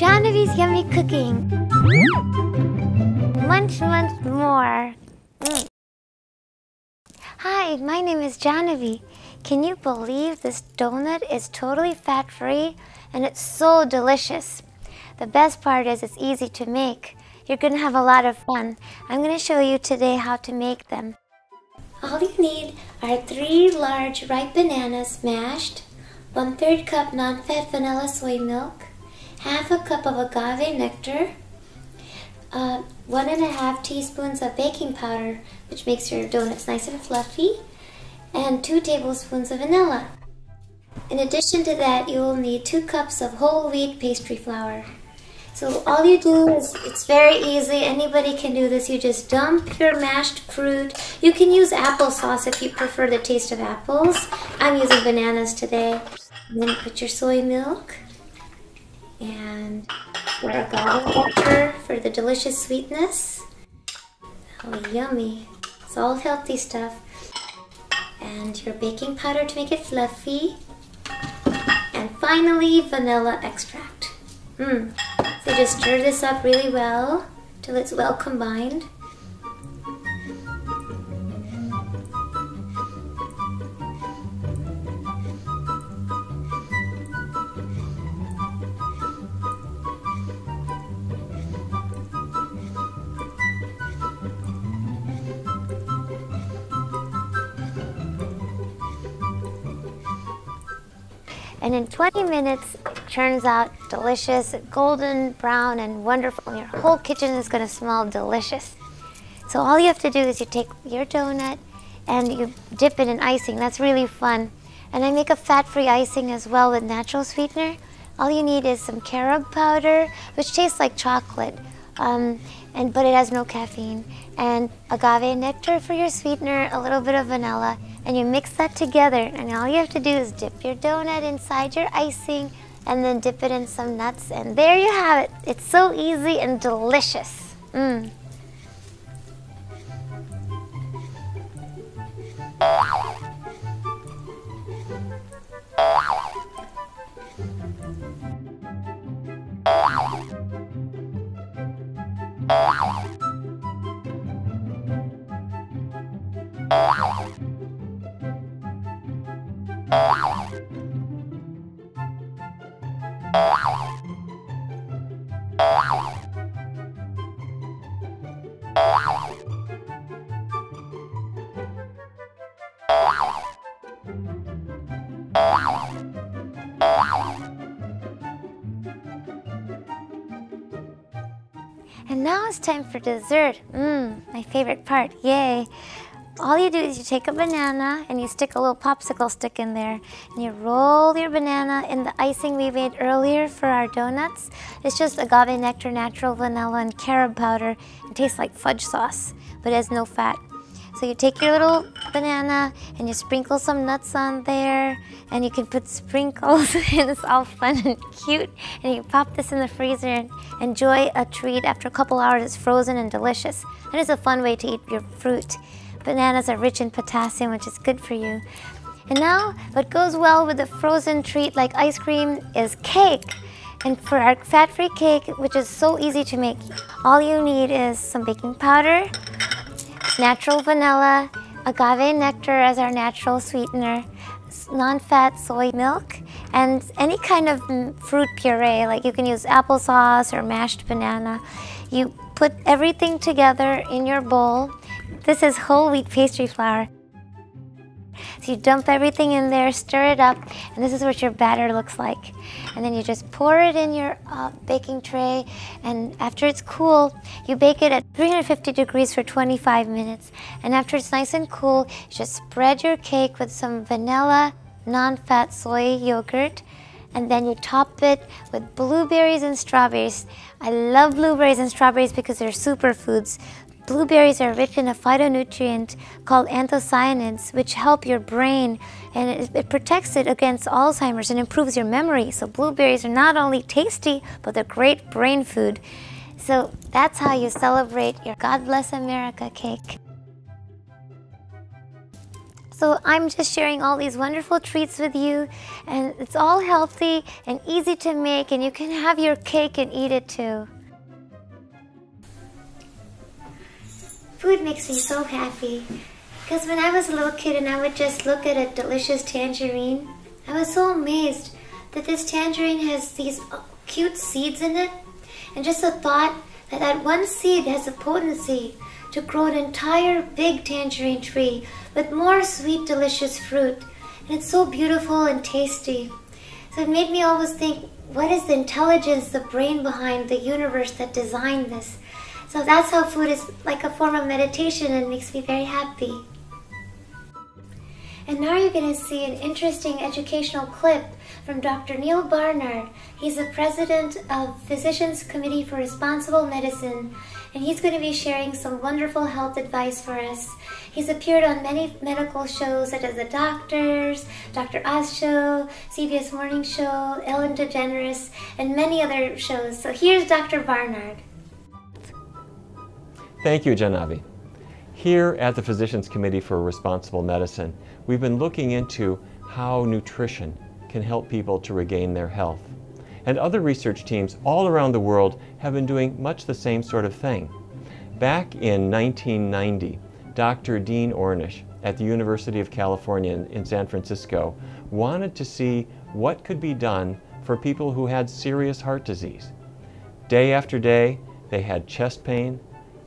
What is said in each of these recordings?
Jahnavi's Yummy Cooking. Munch, munch more. Hi, my name is Jahnavi. Can you believe this donut is totally fat-free and it's so delicious? The best part is it's easy to make. You're gonna have a lot of fun. I'm gonna show you today how to make them. All you need are 3 large ripe bananas mashed, 1/3 cup non-fat vanilla soy milk, half a cup of agave nectar, 1.5 teaspoons of baking powder, which makes your donuts nice and fluffy, and 2 tablespoons of vanilla. In addition to that, you will need 2 cups of whole wheat pastry flour. So all you do is, it's very easy, anybody can do this. You just dump your mashed fruit. You can use applesauce if you prefer the taste of apples. I'm using bananas today. And then put your soy milk and your agave nectar for the delicious sweetness. Oh, yummy. It's all healthy stuff. And your baking powder to make it fluffy. And finally, vanilla extract. So just stir this up really well till it's well combined. And in 20 minutes, it turns out delicious, golden brown and wonderful. Your whole kitchen is going to smell delicious. So all you have to do is you take your donut and you dip it in icing. That's really fun. And I make a fat-free icing as well with natural sweetener. All you need is some carob powder, which tastes like chocolate, but it has no caffeine, and agave nectar for your sweetener, a little bit of vanilla, and you mix that together, and all you have to do is dip your donut inside your icing and then dip it in some nuts, and there you have it. It's so easy and delicious. And now it's time for dessert. My favorite part, yay. All you do is you take a banana and you stick a little popsicle stick in there and you roll your banana in the icing we made earlier for our donuts. It's just agave nectar, natural vanilla, and carob powder. It tastes like fudge sauce, but it has no fat. So you take your little banana and you sprinkle some nuts on there, and you can put sprinkles and it's all fun and cute. And you pop this in the freezer and enjoy a treat. After a couple hours, it's frozen and delicious. And it's a fun way to eat your fruit. Bananas are rich in potassium, which is good for you. And now, what goes well with a frozen treat like ice cream is cake. And for our fat-free cake, which is so easy to make, all you need is some baking powder, natural vanilla, agave nectar as our natural sweetener, non-fat soy milk, and any kind of fruit puree, like you can use applesauce or mashed banana. You put everything together in your bowl. This is whole wheat pastry flour. So you dump everything in there, stir it up, and this is what your batter looks like. And then you just pour it in your baking tray, and after it's cool, you bake it at 350 degrees for 25 minutes. And after it's nice and cool, you just spread your cake with some vanilla, non-fat soy yogurt, and then you top it with blueberries and strawberries. I love blueberries and strawberries because they're superfoods. Blueberries are rich in a phytonutrient called anthocyanins, which help your brain, and it protects it against Alzheimer's and improves your memory. So blueberries are not only tasty, but they're great brain food. So that's how you celebrate your God Bless America cake. So I'm just sharing all these wonderful treats with you, and it's all healthy and easy to make, and you can have your cake and eat it too. Food makes me so happy, because when I was a little kid and I would just look at a delicious tangerine, I was so amazed that this tangerine has these cute seeds in it, and just the thought that that one seed has the potency to grow an entire big tangerine tree with more sweet, delicious fruit. And it's so beautiful and tasty. So it made me always think, what is the intelligence, the brain behind the universe that designed this? So that's how food is like a form of meditation and makes me very happy. And now you're going to see an interesting educational clip from Dr. Neal Barnard. He's the president of Physicians Committee for Responsible Medicine, and he's going to be sharing some wonderful health advice for us. He's appeared on many medical shows such as The Doctors, Dr. Oz Show, CBS Morning Show, Ellen DeGeneres, and many other shows. So here's Dr. Barnard. Thank you, Janavi. Here at the Physicians Committee for Responsible Medicine, we've been looking into how nutrition can help people to regain their health. And other research teams all around the world have been doing much the same sort of thing. Back in 1990, Dr. Dean Ornish at the University of California in San Francisco wanted to see what could be done for people who had serious heart disease. Day after day, they had chest pain,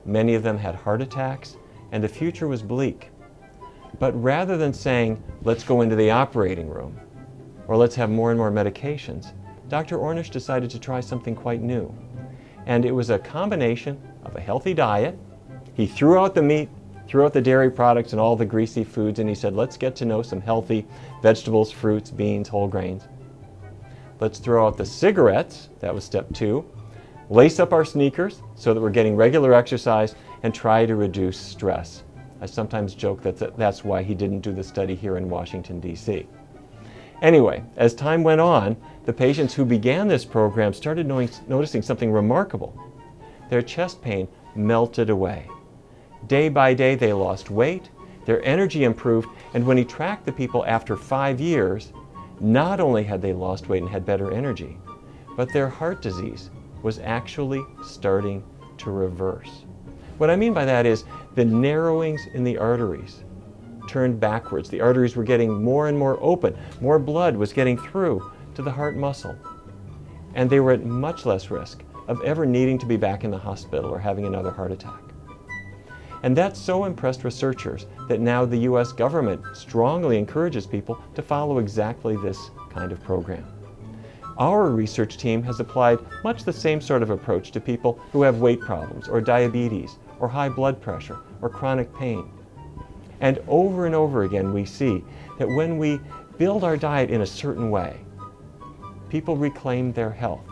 many of them had heart attacks, and the future was bleak. But rather than saying, let's go into the operating room, or let's have more and more medications, Dr. Ornish decided to try something quite new. And it was a combination of a healthy diet. He threw out the meat, threw out the dairy products and all the greasy foods, and he said, let's get to know some healthy vegetables, fruits, beans, whole grains. Let's throw out the cigarettes, that was step 2. Lace up our sneakers so that we're getting regular exercise, and try to reduce stress. I sometimes joke that that's why he didn't do the study here in Washington, D.C. Anyway, as time went on, the patients who began this program started noticing something remarkable. Their chest pain melted away. Day by day, they lost weight, their energy improved, and when he tracked the people after 5 years, not only had they lost weight and had better energy, but their heart disease was actually starting to reverse. What I mean by that is the narrowings in the arteries turned backwards. The arteries were getting more and more open. More blood was getting through to the heart muscle. And they were at much less risk of ever needing to be back in the hospital or having another heart attack. And that so impressed researchers that now the US government strongly encourages people to follow exactly this kind of program. Our research team has applied much the same sort of approach to people who have weight problems or diabetes or high blood pressure or chronic pain. And over again we see that when we build our diet in a certain way, people reclaim their health.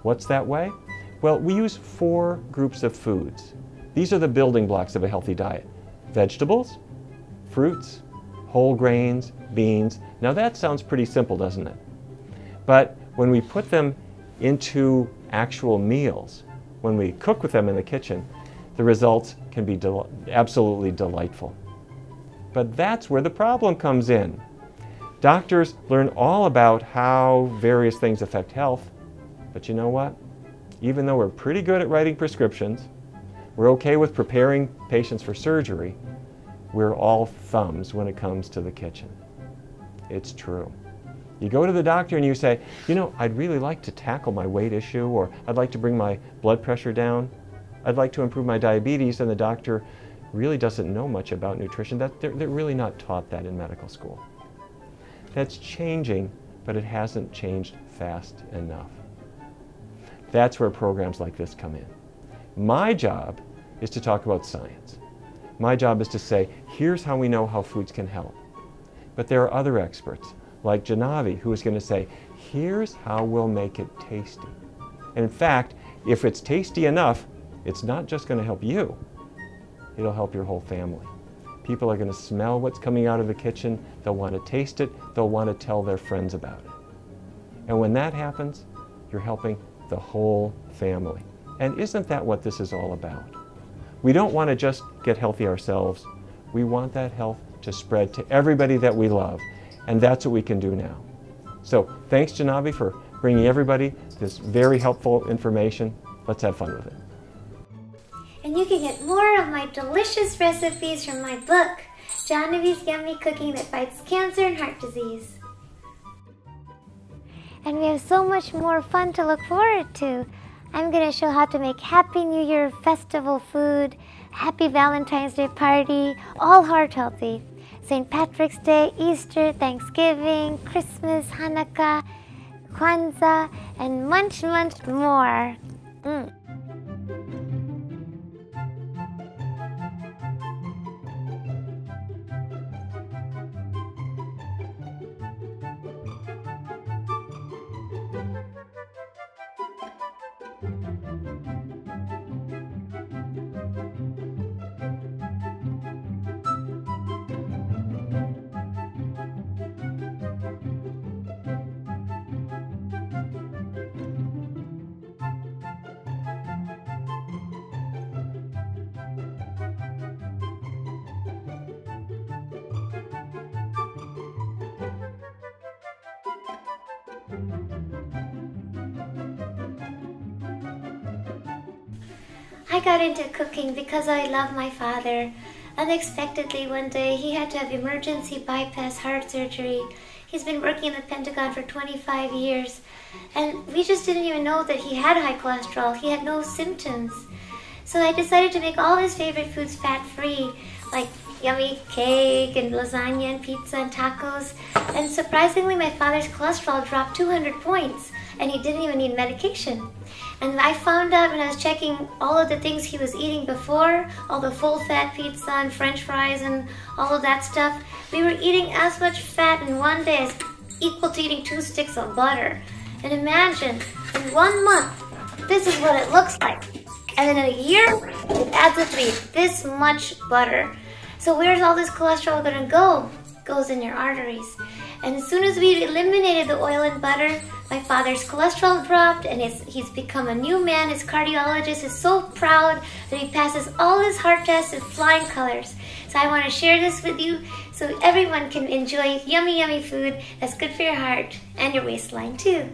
What's that way? Well, we use 4 groups of foods. These are the building blocks of a healthy diet. Vegetables, fruits, whole grains, beans. Now that sounds pretty simple, doesn't it? But when we put them into actual meals, when we cook with them in the kitchen, the results can be absolutely delightful. But that's where the problem comes in. Doctors learn all about how various things affect health, but you know what? Even though we're pretty good at writing prescriptions, we're okay with preparing patients for surgery, we're all thumbs when it comes to the kitchen. It's true. You go to the doctor and you say, you know, I'd really like to tackle my weight issue, or I'd like to bring my blood pressure down, I'd like to improve my diabetes, and the doctor really doesn't know much about nutrition. They're really not taught that in medical school. That's changing, but it hasn't changed fast enough. That's where programs like this come in. My job is to talk about science. My job is to say, here's how we know how foods can help. But there are other experts, like Janavi, who is going to say, here's how we'll make it tasty. And in fact, if it's tasty enough, it's not just going to help you, it'll help your whole family. People are going to smell what's coming out of the kitchen, they'll want to taste it, they'll want to tell their friends about it. And when that happens, you're helping the whole family. And isn't that what this is all about? We don't want to just get healthy ourselves, we want that health to spread to everybody that we love. And that's what we can do now. So thanks, Janavi, for bringing everybody this very helpful information. Let's have fun with it. And you can get more of my delicious recipes from my book, Janavi's Yummy Cooking That Fights Cancer and Heart Disease. And we have so much more fun to look forward to. I'm going to show how to make Happy New Year festival food, Happy Valentine's Day party, all heart healthy. St. Patrick's Day, Easter, Thanksgiving, Christmas, Hanukkah, Kwanzaa, and much, much more. I got into cooking because I love my father. Unexpectedly one day, he had to have emergency bypass heart surgery. He's been working in the Pentagon for 25 years, and we just didn't even know that he had high cholesterol. He had no symptoms. So I decided to make all his favorite foods fat-free, like yummy cake and lasagna and pizza and tacos. And surprisingly, my father's cholesterol dropped 200 points, and he didn't even need medication. And I found out when I was checking all of the things he was eating before, all the full-fat pizza and french fries and all of that stuff, we were eating as much fat in one day as equal to eating 2 sticks of butter. And imagine, in 1 month, this is what it looks like. And in a year, it adds up to be this much butter. So where's all this cholesterol gonna go? It goes in your arteries. And as soon as we eliminated the oil and butter, my father's cholesterol dropped, and he's become a new man. His cardiologist is so proud that he passes all his heart tests with flying colors. So I want to share this with you so everyone can enjoy yummy, yummy food that's good for your heart and your waistline too.